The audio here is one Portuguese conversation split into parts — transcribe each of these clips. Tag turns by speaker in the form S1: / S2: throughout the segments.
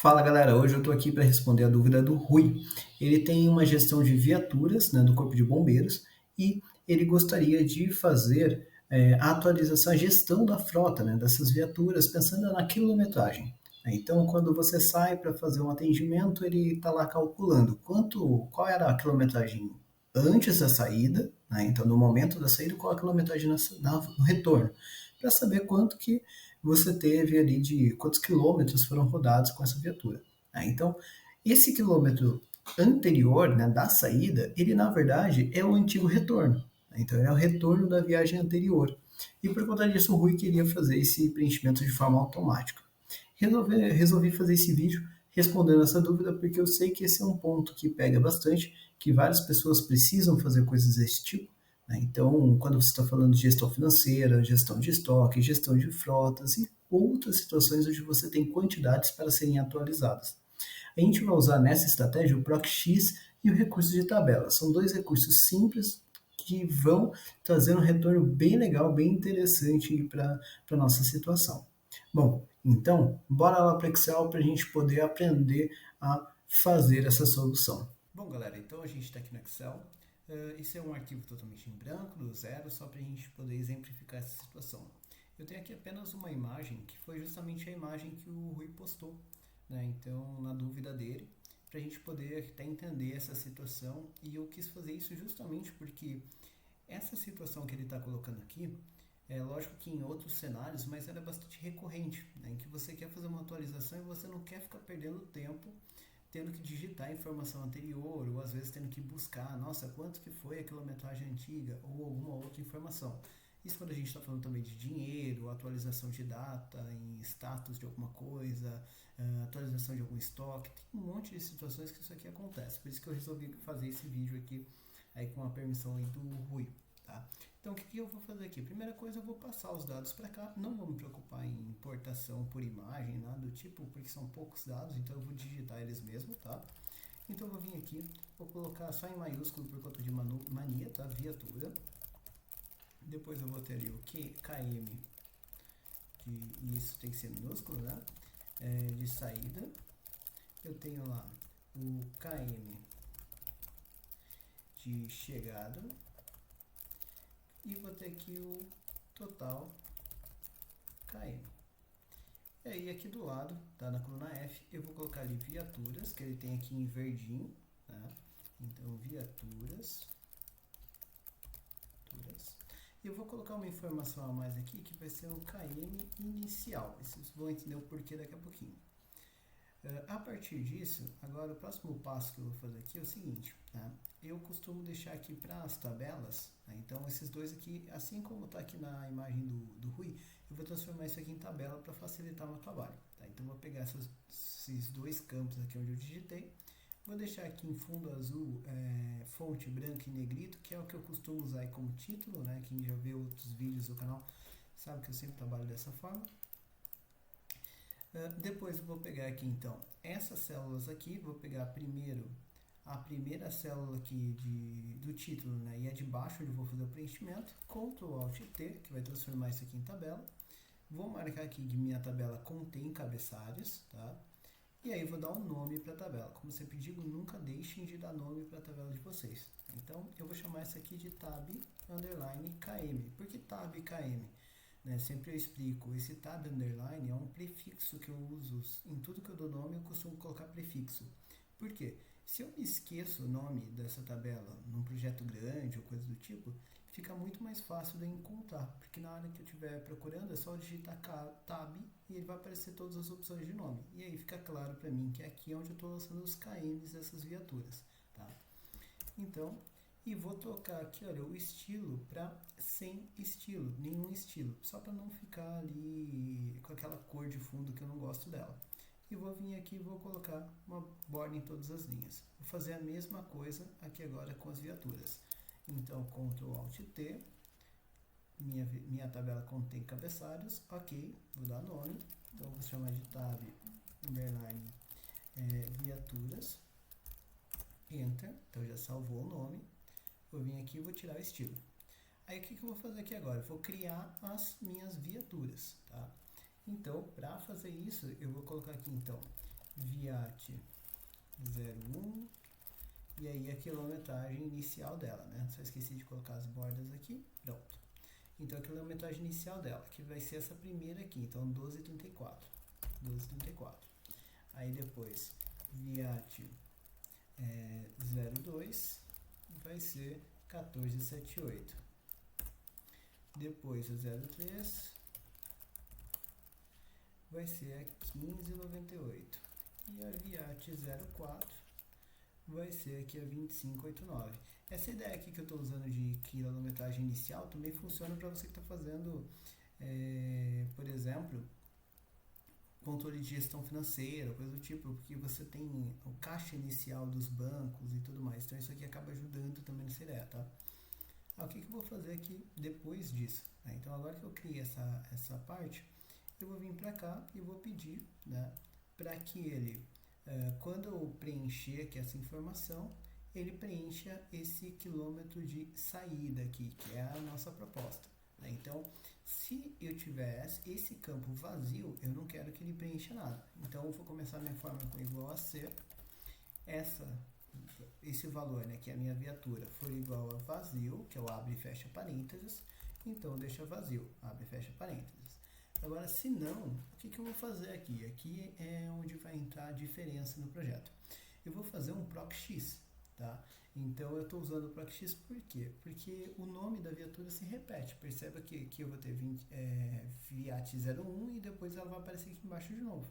S1: Fala galera, hoje eu estou aqui para responder a dúvida do Rui. Ele tem uma gestão de viaturas, né, do Corpo de Bombeiros e ele gostaria de fazer a atualização, a gestão da frota, né, dessas viaturas, pensando na quilometragem. Então, quando você sai para fazer um atendimento, ele está lá calculando qual era a quilometragem antes da saída, né, então no momento da saída, qual a quilometragem no retorno, para saber quanto que você teve ali de quantos quilômetros foram rodados com essa viatura. Então, esse quilômetro anterior, né, da saída, ele na verdade é o antigo retorno. Então, é o retorno da viagem anterior. E por conta disso, o Rui queria fazer esse preenchimento de forma automática. Resolvi fazer esse vídeo respondendo essa dúvida porque eu sei que esse é um ponto que pega bastante, que várias pessoas precisam fazer coisas desse tipo. Então, quando você está falando de gestão financeira, gestão de estoque, gestão de frotas e outras situações onde você tem quantidades para serem atualizadas. A gente vai usar nessa estratégia o ProcX e o recurso de tabela. São dois recursos simples que vão trazer um retorno bem legal, bem interessante para a nossa situação. Bom, então, bora lá para o Excel para a gente poder aprender a fazer essa solução. Bom, galera, então a gente está aqui no Excel. Esse é um arquivo totalmente em branco, do zero, só para a gente poder exemplificar essa situação. Eu tenho aqui apenas uma imagem, que foi justamente a imagem que o Rui postou, né? Então, na dúvida dele, para a gente poder até entender essa situação, e eu quis fazer isso justamente porque essa situação que ele está colocando aqui, é lógico que em outros cenários, mas ela é bastante recorrente, né? Em que você quer fazer uma atualização e você não quer ficar perdendo tempo tendo que digitar a informação anterior, ou às vezes tendo que buscar, nossa, quanto que foi a quilometragem antiga, ou alguma outra informação. Isso quando a gente está falando também de dinheiro, atualização de data, em status de alguma coisa, atualização de algum estoque, tem um monte de situações que isso aqui acontece. Por isso que eu resolvi fazer esse vídeo aqui, aí com a permissão aí do Rui. Tá? Então, o que eu vou fazer aqui? Primeira coisa, eu vou passar os dados para cá. Não vou me preocupar em importação por imagem, nada do tipo, porque são poucos dados, então eu vou digitar eles mesmo, tá? Então, eu vou vir aqui, vou colocar só em maiúsculo por conta de mania, tá? Viatura. Depois eu vou ter ali o KM, e isso tem que ser minúsculo, né? De saída. Eu tenho lá o KM de chegada. E vou ter aqui o total KM. E aí aqui do lado, tá, na coluna F, eu vou colocar ali viaturas, que ele tem aqui em verdinho, tá? Então, viaturas. E eu vou colocar uma informação a mais aqui, que vai ser o KM inicial. Vocês vão entender o porquê daqui a pouquinho. A partir disso, agora o próximo passo que eu vou fazer aqui é o seguinte, tá? Eu costumo deixar aqui para as tabelas, né? Então esses dois aqui, assim como está aqui na imagem do Rui, eu vou transformar isso aqui em tabela para facilitar o meu trabalho, tá? Então eu vou pegar esses dois campos aqui onde eu digitei, vou deixar aqui em fundo azul, fonte branca e negrito, que é o que eu costumo usar aí como título, né? Quem já viu outros vídeos do canal sabe que eu sempre trabalho dessa forma. Depois eu vou pegar aqui então essas células aqui, vou pegar primeiro a primeira célula aqui do título, né, e a de baixo onde eu vou fazer o preenchimento, Ctrl Alt T, que vai transformar isso aqui em tabela. Vou marcar aqui que minha tabela contém cabeçalhos, tá? E aí vou dar um nome para a tabela. Como sempre digo, nunca deixem de dar nome para a tabela de vocês. Então eu vou chamar essa aqui de tab underline KM. Por que tab KM? Né, sempre eu explico, esse tab underline é um prefixo que eu uso em tudo que eu dou nome, eu costumo colocar prefixo. Por quê? Se eu me esqueço o nome dessa tabela num projeto grande ou coisa do tipo, fica muito mais fácil de encontrar, porque na hora que eu estiver procurando é só digitar tab e ele vai aparecer todas as opções de nome. E aí fica claro para mim que é aqui onde eu estou lançando os KMs dessas viaturas. Tá? Então, e vou trocar aqui, olha, o estilo para sem estilo, nenhum estilo, só para não ficar ali com aquela cor de fundo que eu não gosto dela. E vou vir aqui e vou colocar uma borda em todas as linhas. Vou fazer a mesma coisa aqui agora com as viaturas. Então, Ctrl Alt T, minha tabela contém cabeçalhos, ok, vou dar nome, então vou chamar de tab underline viaturas, enter, então já salvou o nome. Vou vir aqui e vou tirar o estilo. Aí o que eu vou fazer aqui agora? Eu vou criar as minhas viaturas, tá? Então, para fazer isso, eu vou colocar aqui então viat 01, e aí a quilometragem inicial dela, né? Só esqueci de colocar as bordas aqui, pronto. Então a quilometragem inicial dela, que vai ser essa primeira aqui, então 12,34. 12,34. Aí depois, viat 02 vai ser 14,78. Depois a 03 vai ser a 15,98. E a viat 04 vai ser aqui a 25,89. Essa ideia aqui que eu estou usando de quilometragem inicial também funciona para você que está fazendo, por exemplo, controle de gestão financeira, coisa do tipo, porque você tem o caixa inicial dos bancos e tudo mais. Então isso aqui acaba ajudando também nessa ideia, tá? O que eu vou fazer aqui depois disso? Então agora que eu criei essa parte, eu vou vir para cá e vou pedir, né, para que ele, quando eu preencher aqui essa informação, ele preencha esse quilômetro de saída aqui, que é a nossa proposta. Então, se eu tiver esse campo vazio, eu não quero que ele preencha nada. Então, eu vou começar minha fórmula com igual a C. Esse valor, né, que é a minha viatura, for igual a vazio, que eu abro e fecho parênteses, então deixa vazio, abre e fecha parênteses. Agora, se não, o que eu vou fazer aqui? Aqui é onde vai entrar a diferença no projeto. Eu vou fazer um proc_x, tá? Então, eu estou usando o proc_x por quê? Porque o nome da viatura se repete. Perceba que eu vou ter viat 01 e depois ela vai aparecer aqui embaixo de novo.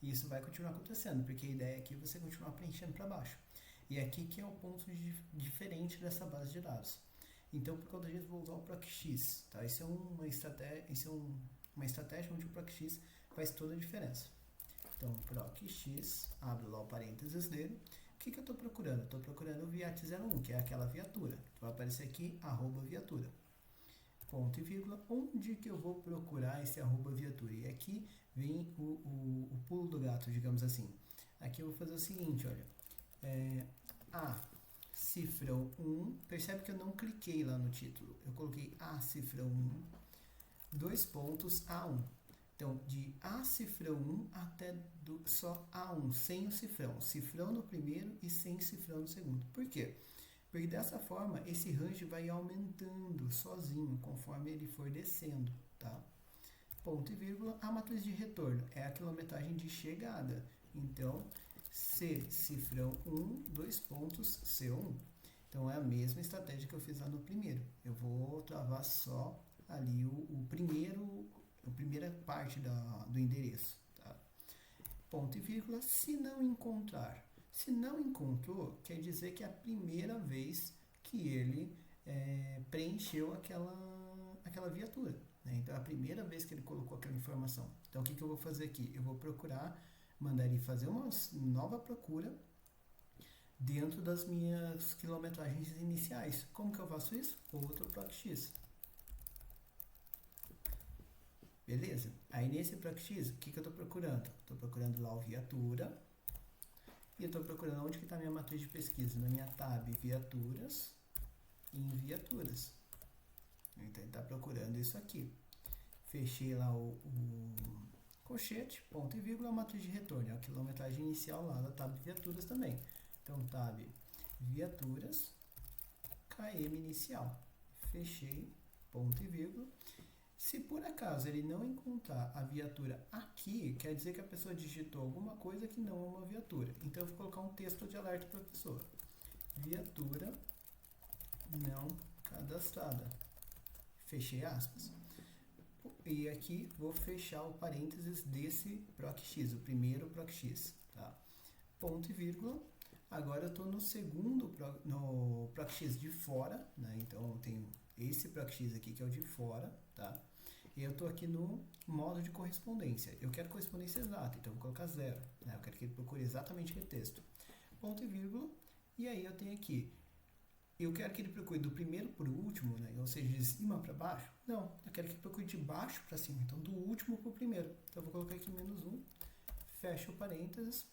S1: E isso vai continuar acontecendo, porque a ideia aqui é você continuar preenchendo para baixo. E aqui que é o ponto diferente dessa base de dados. Então, por conta disso, vou usar o proc_x, tá? Isso é uma estratégia onde o proc_x faz toda a diferença. Então, proc_x, abro lá o parênteses dele. O que eu estou procurando? Estou procurando o viat 01, que é aquela viatura. Vai aparecer aqui, @viatura. Ponto e vírgula, onde que eu vou procurar esse @viatura? E aqui vem o pulo do gato, digamos assim. Aqui eu vou fazer o seguinte, olha. A cifrão 1, percebe que eu não cliquei lá no título. Eu coloquei A cifrão 1, 2 pontos A1. Então, de A cifrão 1 até só A1, sem o cifrão. Cifrão no primeiro e sem cifrão no segundo. Por quê? Porque dessa forma, esse range vai aumentando sozinho, conforme ele for descendo, tá? Ponto e vírgula, a matriz de retorno é a quilometragem de chegada. Então, C cifrão 1, 2 pontos, C1. Então, é a mesma estratégia que eu fiz lá no primeiro. Eu vou travar só ali a primeira parte do endereço, tá? Ponto e vírgula, se não encontrar. Se não encontrou, quer dizer que é a primeira vez que ele preencheu aquela viatura, né? Então, é a primeira vez que ele colocou aquela informação. Então, o que eu vou fazer aqui? Eu vou procurar, mandar ele fazer uma nova procura dentro das minhas quilometragens iniciais. Como que eu faço isso? Outro proc_x. Beleza? Aí, nesse proc_x, o que eu estou procurando? Estou procurando lá o viatura. E eu estou procurando onde que está a minha matriz de pesquisa. Na minha tab viaturas, em viaturas. Então, ele está procurando isso aqui. Fechei lá o colchete, ponto e vírgula, a matriz de retorno. É a quilometragem inicial lá da tab viaturas também. Então, tab viaturas, KM inicial. Fechei, ponto e vírgula. Se por acaso ele não encontrar a viatura aqui, quer dizer que a pessoa digitou alguma coisa que não é uma viatura. Então, eu vou colocar um texto de alerta para a pessoa. Viatura não cadastrada. Fechei aspas. E aqui vou fechar o parênteses desse proc_x, o primeiro proc_x. Tá? Ponto e vírgula. Agora eu estou no segundo, no proc_x de fora, né? Então eu tenho esse proc_x aqui que é o de fora, tá? E eu estou aqui no modo de correspondência. Eu quero correspondência exata, então eu vou colocar 0, né? Eu quero que ele procure exatamente aquele texto. Ponto e vírgula. E aí eu tenho aqui, eu quero que ele procure do primeiro para o último, né? Ou seja, de cima para baixo. Não, eu quero que ele procure de baixo para cima, então do último para o primeiro. Então eu vou colocar aqui -1, fecho parênteses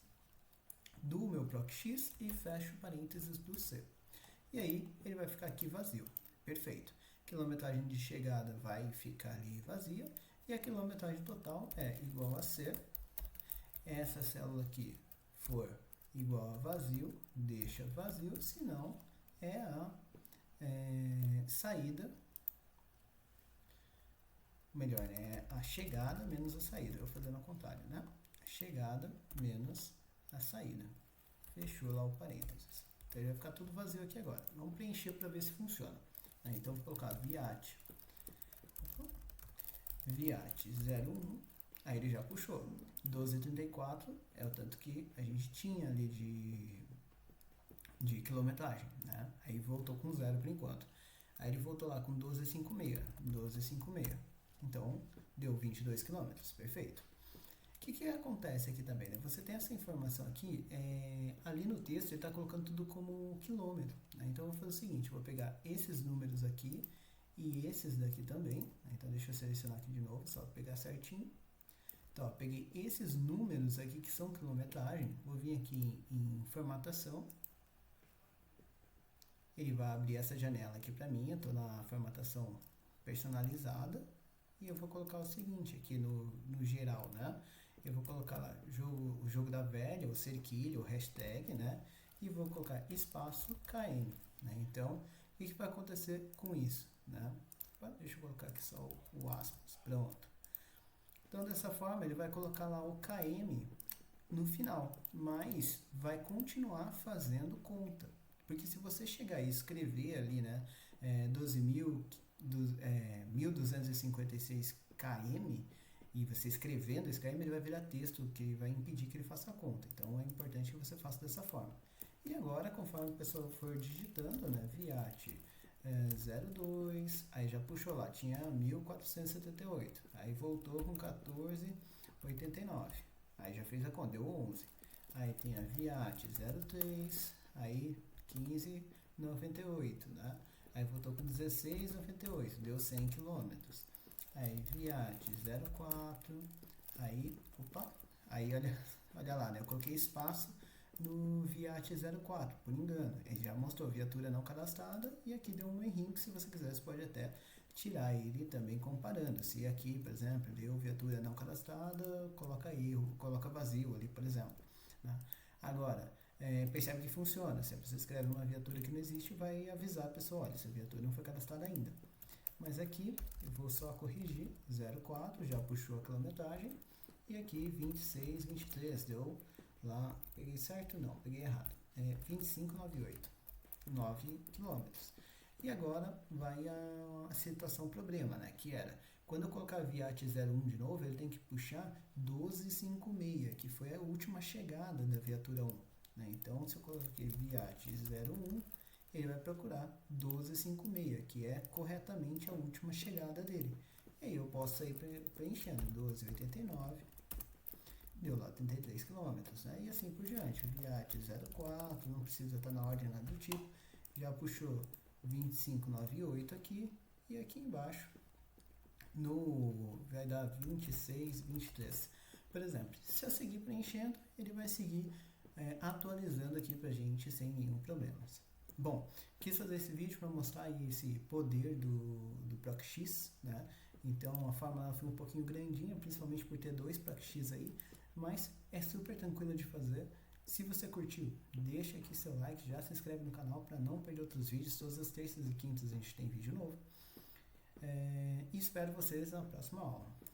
S1: do meu proc_x e fecho parênteses do C. E aí ele vai ficar aqui vazio. Perfeito. Quilometragem de chegada vai ficar ali vazia e a quilometragem total é igual a C. Essa célula aqui for igual a vazio, deixa vazio, senão é a saída, melhor, né? É a chegada menos a saída. Eu vou fazer ao contrário, né? A chegada menos a saída. Fechou lá o parênteses. Então ele vai ficar tudo vazio aqui agora. Vamos preencher para ver se funciona. Então vou colocar viat 01. Aí ele já puxou. 12,34 é o tanto que a gente tinha ali de quilometragem, né? Aí voltou com zero por enquanto. Aí ele voltou lá com 12,56. Então, deu 22 km, perfeito. O que acontece aqui também, né? Você tem essa informação aqui, ali no texto ele está colocando tudo como quilômetro, né? Então eu vou fazer o seguinte, eu vou pegar esses números aqui e esses daqui também, né? Então deixa eu selecionar aqui de novo, só pegar certinho. Então, ó, peguei esses números aqui que são quilometragem, vou vir aqui em formatação, ele vai abrir essa janela aqui para mim, eu estou na formatação personalizada, e eu vou colocar o seguinte aqui no geral, né? Eu vou colocar lá o jogo da velha, o cerquilho, o hashtag, né? E vou colocar espaço KM, né? Então, o que vai acontecer com isso, né? Deixa eu colocar aqui só o aspas, pronto. Então, dessa forma, ele vai colocar lá o KM no final, mas vai continuar fazendo conta. Porque se você chegar e escrever ali, né, 12.256 km, e você escrevendo esse km, ele vai virar texto que vai impedir que ele faça a conta. Então é importante que você faça dessa forma. E agora, conforme a pessoa for digitando, né, viat 02, aí já puxou lá, tinha 1478, aí voltou com 1489, aí já fez a conta, deu 11. Aí tem a viat 03, aí 15,98, né? Aí voltou com 16,98, deu 100 km. Aí viat 04, aí, aí olha lá, né? Eu coloquei espaço no viat 04, por engano. Ele já mostrou viatura não cadastrada e aqui deu um errinho que se você quiser você pode até tirar ele também comparando. Se aqui, por exemplo, deu viatura não cadastrada, coloca erro, coloca vazio ali, por exemplo, né? Agora, percebe que funciona. Se você escreve uma viatura que não existe, vai avisar a pessoa, olha, essa viatura não foi cadastrada ainda. Mas aqui, eu vou só corrigir, 04, já puxou a quilometragem, e aqui 26, 23, deu lá, peguei certo? Não, peguei errado, 25,98, 9 km. E agora vai a situação problema, né? Que era, quando eu colocar viat 01 de novo, ele tem que puxar 12,56, que foi a última chegada da viatura 1. Né? Então, se eu coloquei viat 01, ele vai procurar 12,56, que é corretamente a última chegada dele. E aí eu posso sair preenchendo 12,89, deu lá 33 km, né? E assim por diante. Viat 04, não precisa estar na ordem nada do tipo, já puxou 25,98 aqui, e aqui embaixo vai dar 26, 23. Por exemplo, se eu seguir preenchendo, ele vai seguir atualizando aqui pra gente sem nenhum problema. Bom, quis fazer esse vídeo para mostrar aí esse poder do PROC-X, né? Então a fórmula foi um pouquinho grandinha, principalmente por ter dois PROC-X aí, mas é super tranquilo de fazer. Se você curtiu, deixa aqui seu like, já se inscreve no canal para não perder outros vídeos. Todas as terças e quintas a gente tem vídeo novo. E espero vocês na próxima aula.